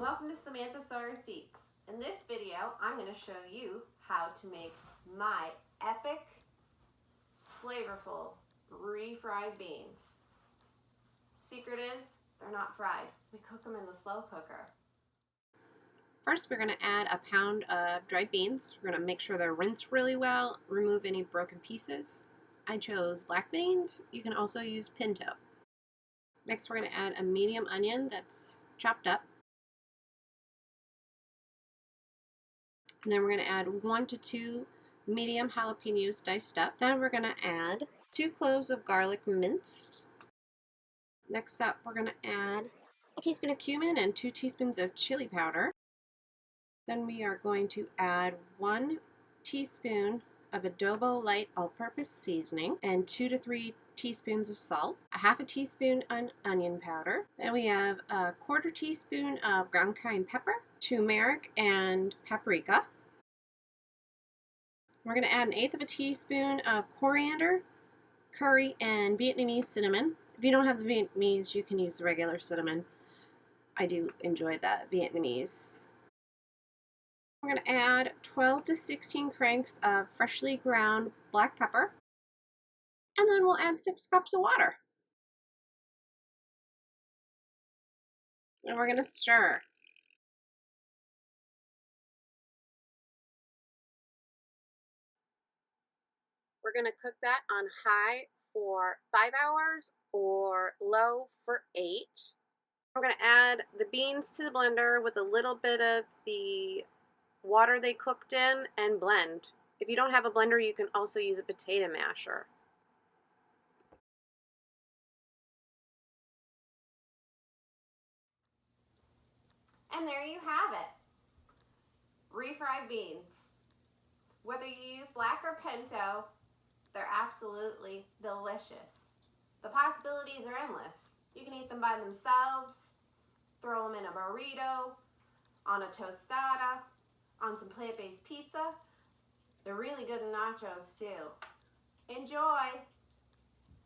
welcome to Samantha Soy Receipts. In this video, I'm going to show you how to make my epic, flavorful, refried beans. Secret is, they're not fried. We cook them in the slow cooker. First, we're going to add a pound of dried beans. We're going to make sure they're rinsed really well, remove any broken pieces. I chose black beans. You can also use pinto. Next, we're going to add a medium onion that's chopped up. And then we're going to add 1 to 2 medium jalapeños diced up. Then we're going to add 2 cloves of garlic minced. Next up, we're going to add a teaspoon of cumin and 2 teaspoons of chili powder. Then we are going to add 1 teaspoon of Adobo light all-purpose seasoning and 2 to 3 teaspoons of salt, a half a teaspoon of onion powder. Then we have a 1/4 teaspoon of ground cayenne pepper, turmeric, and paprika. We're going to add 1/8 of a teaspoon of coriander, curry, and Vietnamese cinnamon. If you don't have the Vietnamese, you can use the regular cinnamon. I do enjoy that Vietnamese. We're going to add 12 to 16 cranks of freshly ground black pepper. And then we'll add 6 cups of water. And we're going to stir. We're going to cook that on high for 5 hours or low for 8. We're going to add the beans to the blender with a little bit of the water they cooked in and blend. If you don't have a blender, you can also use a potato masher. And there you have it. Refried beans. Whether you use black or pinto, they're absolutely delicious. The possibilities are endless. You can eat them by themselves, throw them in a burrito, on a tostada, on some plant-based pizza. They're really good in nachos too. Enjoy!